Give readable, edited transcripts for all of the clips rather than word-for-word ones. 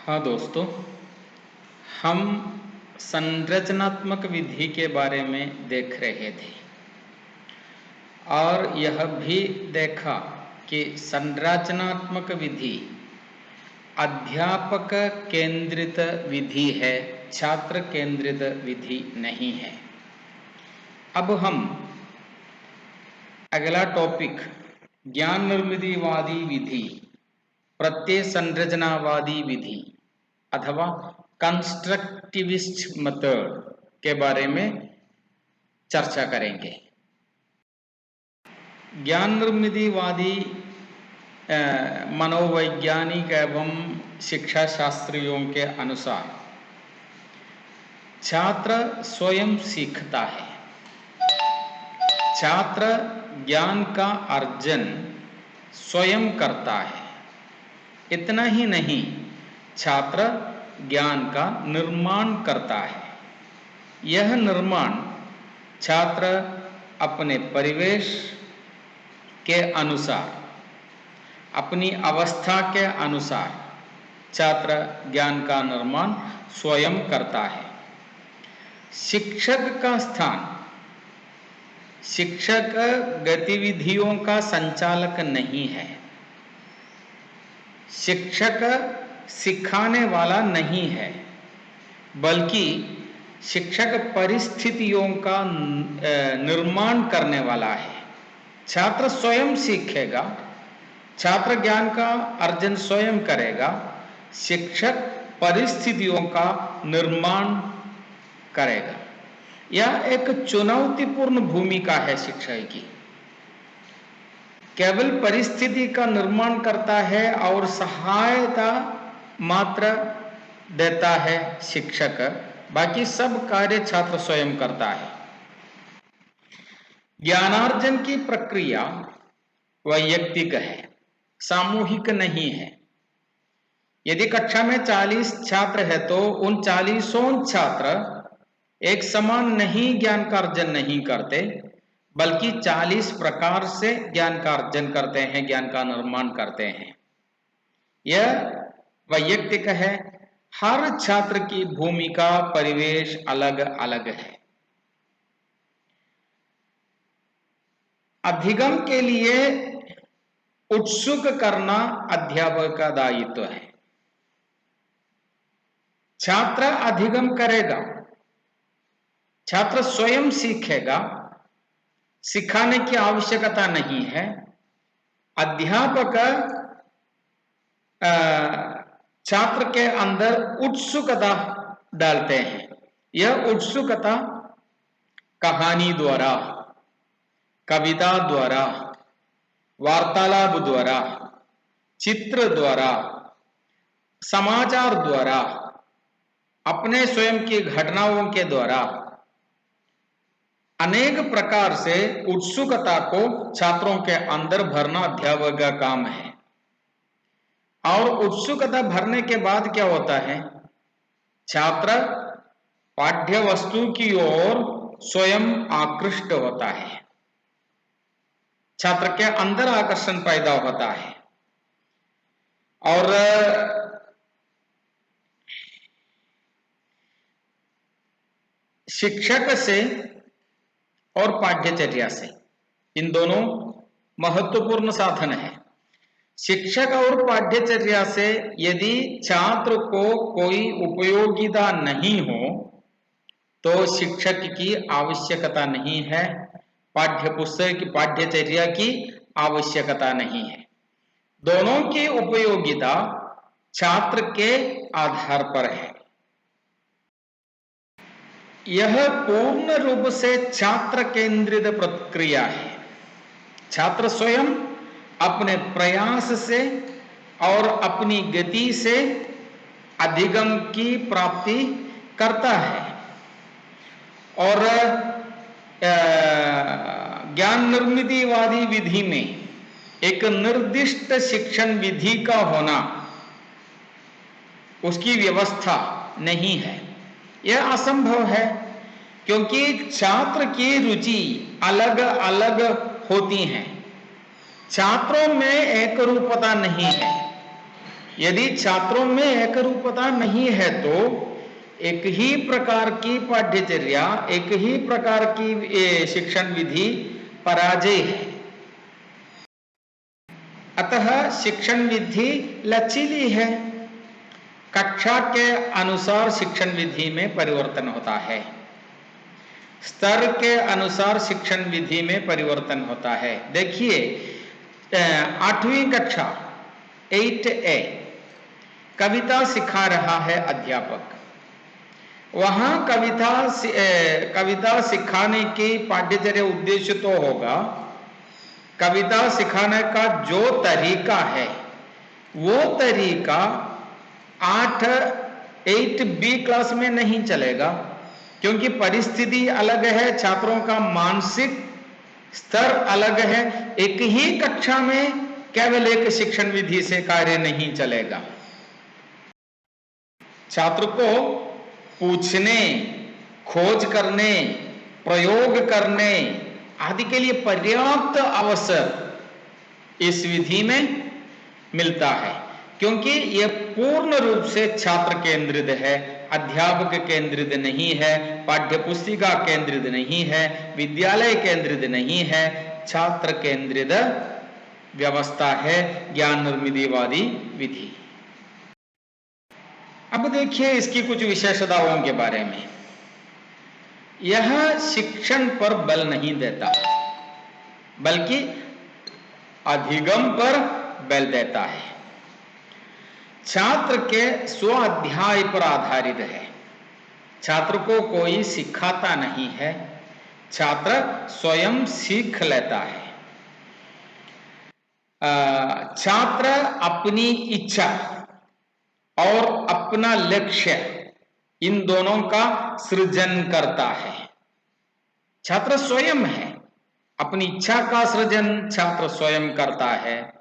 हाँ दोस्तों, हम संरचनात्मक विधि के बारे में देख रहे थे और यह भी देखा कि संरचनात्मक विधि अध्यापक केंद्रित विधि है, छात्र केंद्रित विधि नहीं है। अब हम अगला टॉपिक ज्ञान निर्मितिवादी विधि, प्रत्यय संरचनावादी विधि अथवा कंस्ट्रक्टिविस्ट मेथड के बारे में चर्चा करेंगे। ज्ञान निर्मितिवादी मनोवैज्ञानिक एवं शिक्षा शास्त्रियों के अनुसार छात्र स्वयं सीखता है। छात्र ज्ञान का अर्जन स्वयं करता है। इतना ही नहीं, छात्र ज्ञान का निर्माण करता है। यह निर्माण छात्र अपने परिवेश के अनुसार, अपनी अवस्था के अनुसार छात्र ज्ञान का निर्माण स्वयं करता है। शिक्षक का स्थान, शिक्षक गतिविधियों का संचालक नहीं है। शिक्षक सिखाने वाला नहीं है, बल्कि शिक्षक परिस्थितियों का निर्माण करने वाला है। छात्र स्वयं सीखेगा, छात्र ज्ञान का अर्जन स्वयं करेगा, शिक्षक परिस्थितियों का निर्माण करेगा। यह एक चुनौतीपूर्ण भूमिका है शिक्षक की। केवल परिस्थिति का निर्माण करता है और सहायता मात्र देता है शिक्षक, बाकी सब कार्य छात्र स्वयं करता है। ज्ञानार्जन की प्रक्रिया वैयक्तिक है, सामूहिक नहीं है। यदि कक्षा में 40 छात्र है तो उन 40 छात्र एक समान नहीं ज्ञान का अर्जन नहीं करते, बल्कि 40 प्रकार से ज्ञान का अर्जन करते हैं, ज्ञान का निर्माण करते हैं। यह वैयक्तिक है। हर छात्र की भूमिका, परिवेश अलग अलग है। अधिगम के लिए उत्सुक करना अध्यापक का दायित्व है। छात्र अधिगम करेगा, छात्र स्वयं सीखेगा, सिखाने की आवश्यकता नहीं है। अध्यापक छात्र के अंदर उत्सुकता डालते हैं। यह उत्सुकता कहानी द्वारा, कविता द्वारा, वार्तालाप द्वारा, चित्र द्वारा, समाचार द्वारा, अपने स्वयं की घटनाओं के द्वारा अनेक प्रकार से उत्सुकता को छात्रों के अंदर भरना अध्यापक का काम है। और उत्सुकता भरने के बाद क्या होता है? छात्र पाठ्य वस्तु की ओर स्वयं आकृष्ट होता है, छात्र के अंदर आकर्षण पैदा होता है। और शिक्षक से और पाठ्यचर्या से, इन दोनों महत्वपूर्ण साधन है। शिक्षक और पाठ्यचर्या से यदि छात्र को कोई उपयोगिता नहीं हो तो शिक्षक की आवश्यकता नहीं है, पाठ्यपुस्तक की पाठ्यचर्या की आवश्यकता नहीं है। दोनों की उपयोगिता छात्र के आधार पर है। यह पूर्ण रूप से छात्र केंद्रित प्रक्रिया है। छात्र स्वयं अपने प्रयास से और अपनी गति से अधिगम की प्राप्ति करता है। और ज्ञान निर्मितिवादी विधि में एक निर्दिष्ट शिक्षण विधि का होना, उसकी व्यवस्था नहीं है। यह असंभव है, क्योंकि छात्र की रुचि अलग अलग होती हैं। छात्रों में एक रूपता नहीं है। यदि छात्रों में एक रूपता नहीं है तो एक ही प्रकार की पाठ्यचर्या, एक ही प्रकार की शिक्षण विधि पराजय है। अतः शिक्षण विधि लचीली है। कक्षा के अनुसार शिक्षण विधि में परिवर्तन होता है, स्तर के अनुसार शिक्षण विधि में परिवर्तन होता है। देखिए 8वीं कक्षा 8A कविता सिखा रहा है अध्यापक। वहां कविता सिखाने की पाठ्यचर्या उद्देश्य तो होगा, कविता सिखाने का जो तरीका है वो तरीका 8B क्लास में नहीं चलेगा, क्योंकि परिस्थिति अलग है, छात्रों का मानसिक स्तर अलग है। एक ही कक्षा में केवल एक शिक्षण विधि से कार्य नहीं चलेगा। छात्र को पूछने, खोज करने, प्रयोग करने आदि के लिए पर्याप्त अवसर इस विधि में मिलता है, क्योंकि यह पूर्ण रूप से छात्र केंद्रित है, अध्यापक केंद्रित नहीं है, पाठ्य पुस्तिका केंद्रित नहीं है, विद्यालय केंद्रित नहीं है, छात्र केंद्रित व्यवस्था है ज्ञान निर्मितिवादी विधि। अब देखिए इसकी कुछ विशेषताओं के बारे में। यह शिक्षण पर बल नहीं देता, बल्कि अधिगम पर बल देता है। छात्र के स्व अध्याय पर आधारित है। छात्र को कोई सिखाता नहीं है, छात्र स्वयं सीख लेता है। छात्र अपनी इच्छा और अपना लक्ष्य, इन दोनों का सृजन करता है। छात्र स्वयं है, अपनी इच्छा का सृजन छात्र स्वयं करता है,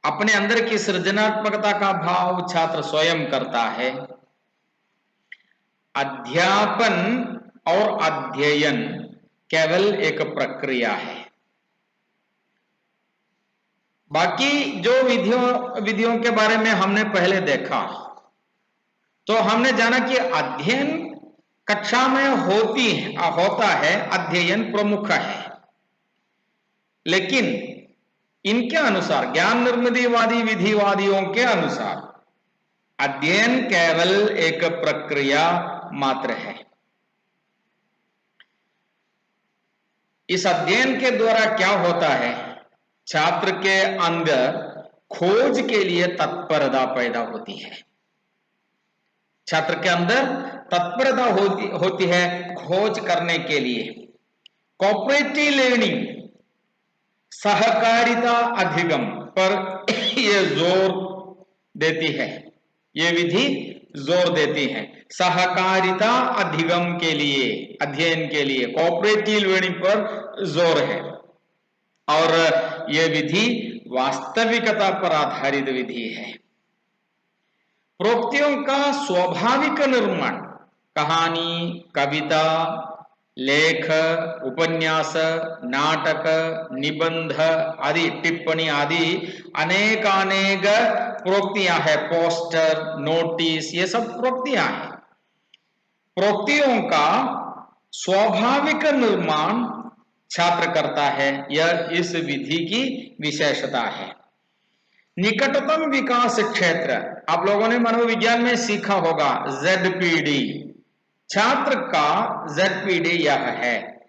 अपने अंदर की सृजनात्मकता का भाव छात्र स्वयं करता है। अध्यापन और अध्ययन केवल एक प्रक्रिया है। बाकी जो विधियों के बारे में हमने पहले देखा, तो हमने जाना कि अध्ययन कक्षा में होता है, अध्ययन प्रमुख है। लेकिन इनके अनुसार, ज्ञान निर्मितिवादी विधिवादियों के अनुसार, अध्ययन केवल एक प्रक्रिया मात्र है। इस अध्ययन के द्वारा क्या होता है, छात्र के अंदर खोज के लिए तत्परता पैदा होती है। छात्र के अंदर तत्परता होती है खोज करने के लिए। कोऑपरेटिव लर्निंग, सहकारिता अधिगम पर यह जोर देती है, यह विधि जोर देती है। सहकारिता अधिगम के लिए, अध्ययन के लिए कोऑपरेटिव लर्निंग पर जोर है, और यह विधि वास्तविकता पर आधारित विधि है। प्रोक्तियों का स्वाभाविक निर्माण, कहानी, कविता, लेख, उपन्यास, नाटक, निबंध आदि, टिप्पणी आदि अनेक प्रोक्तियां हैं। पोस्टर, नोटिस, ये सब प्रोक्तियां हैं। प्रोक्तियों का स्वाभाविक निर्माण छात्र करता है, यह इस विधि की विशेषता है। निकटतम विकास क्षेत्र, आप लोगों ने मनोविज्ञान में सीखा होगा, ZPD। छात्र का ZPD यह है,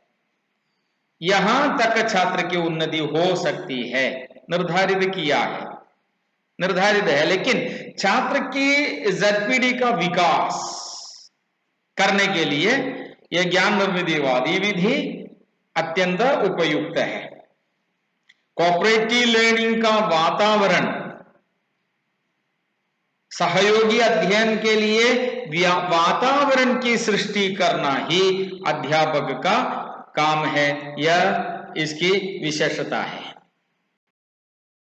यहां तक छात्र की उन्नति हो सकती है, निर्धारित किया है, निर्धारित है। लेकिन छात्र की ZPD का विकास करने के लिए यह ज्ञान निर्मितिवादी विधि अत्यंत उपयुक्त है। कोऑपरेटिव लर्निंग का वातावरण, सहयोगी अध्ययन के लिए वातावरण की सृष्टि करना ही अध्यापक का काम है, यह इसकी विशेषता है।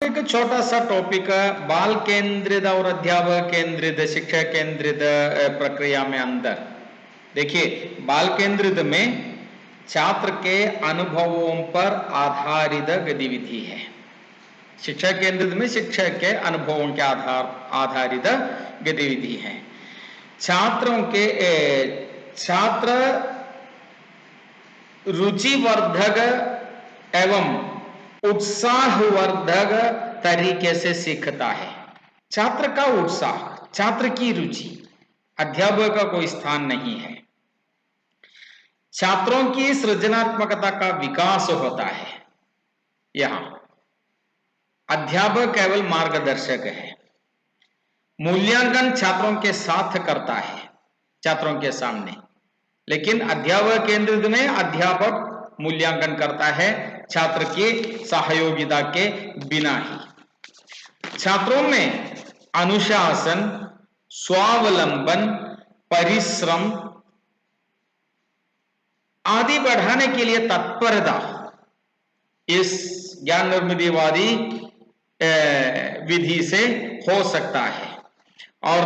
एक छोटा सा टॉपिक, बाल केंद्रित और अध्यापक केंद्रित, शिक्षा केंद्रित प्रक्रिया में अंतर। देखिए, बाल केंद्रित में छात्र के अनुभवों पर आधारित गतिविधि है, शिक्षा केंद्रित में शिक्षक के अनुभवों के आधारित गतिविधि है। छात्र रुचिवर्धक एवं उत्साहवर्धक तरीके से सीखता है। छात्र का उत्साह, छात्र की रुचि, अध्यापक का कोई स्थान नहीं है। छात्रों की सृजनात्मकता का विकास होता है। यहां अध्यापक केवल मार्गदर्शक है। मूल्यांकन छात्रों के साथ करता है, छात्रों के सामने, लेकिन अध्यापक केंद्रित में अध्यापक मूल्यांकन करता है छात्र की सहयोगिता के बिना ही। छात्रों में अनुशासन, स्वावलंबन, परिश्रम आदि बढ़ाने के लिए तत्परता इस ज्ञान निर्मितिवादी विधि से हो सकता है। और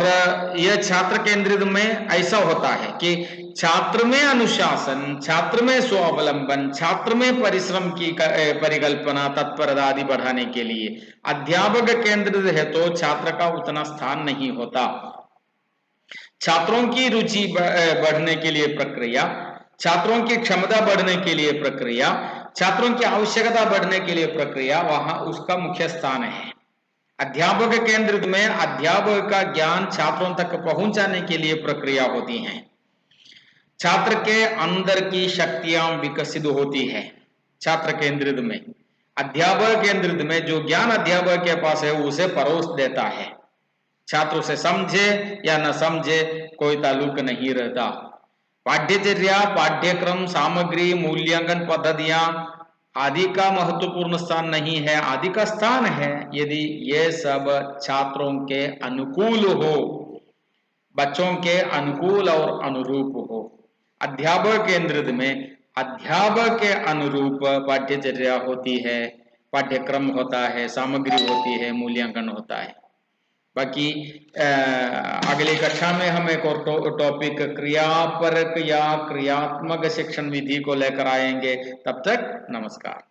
यह छात्र केंद्रित में ऐसा होता है कि छात्र में अनुशासन, छात्र में स्वावलंबन, छात्र में परिश्रम की परिकल्पना, तत्परता आदि बढ़ाने के लिए। अध्यापक केंद्रित है तो छात्र का उतना स्थान नहीं होता। छात्रों की रुचि बढ़ने के लिए प्रक्रिया, छात्रों की क्षमता बढ़ने के लिए प्रक्रिया, छात्रों की आवश्यकता बढ़ने के लिए प्रक्रिया, वहां उसका मुख्य स्थान है। अध्यापक केंद्रित में अध्यापक का ज्ञान छात्रों तक पहुंचाने के लिए प्रक्रिया होती है। छात्र के अंदर की शक्तियां विकसित होती है छात्र केंद्रित में। अध्यापक केंद्रित में जो ज्ञान अध्यापक के पास है उसे परोस देता है। छात्र उसे समझे या न समझे कोई ताल्लुक नहीं रहता। पाठ्यचर्या, पाठ्यक्रम, सामग्री, मूल्यांकन पद्धतियां आदि का महत्वपूर्ण स्थान नहीं है, आदि का स्थान है यदि ये सब छात्रों के अनुकूल हो, बच्चों के अनुकूल और अनुरूप हो। अध्यापक केंद्रित में अध्यापक के अनुरूप पाठ्यचर्या होती है, पाठ्यक्रम होता है, सामग्री होती है, मूल्यांकन होता है। बाकी अगली कक्षा में हम एक और टॉपिक क्रियापरक या क्रियात्मक शिक्षण विधि को लेकर आएंगे। तब तक नमस्कार।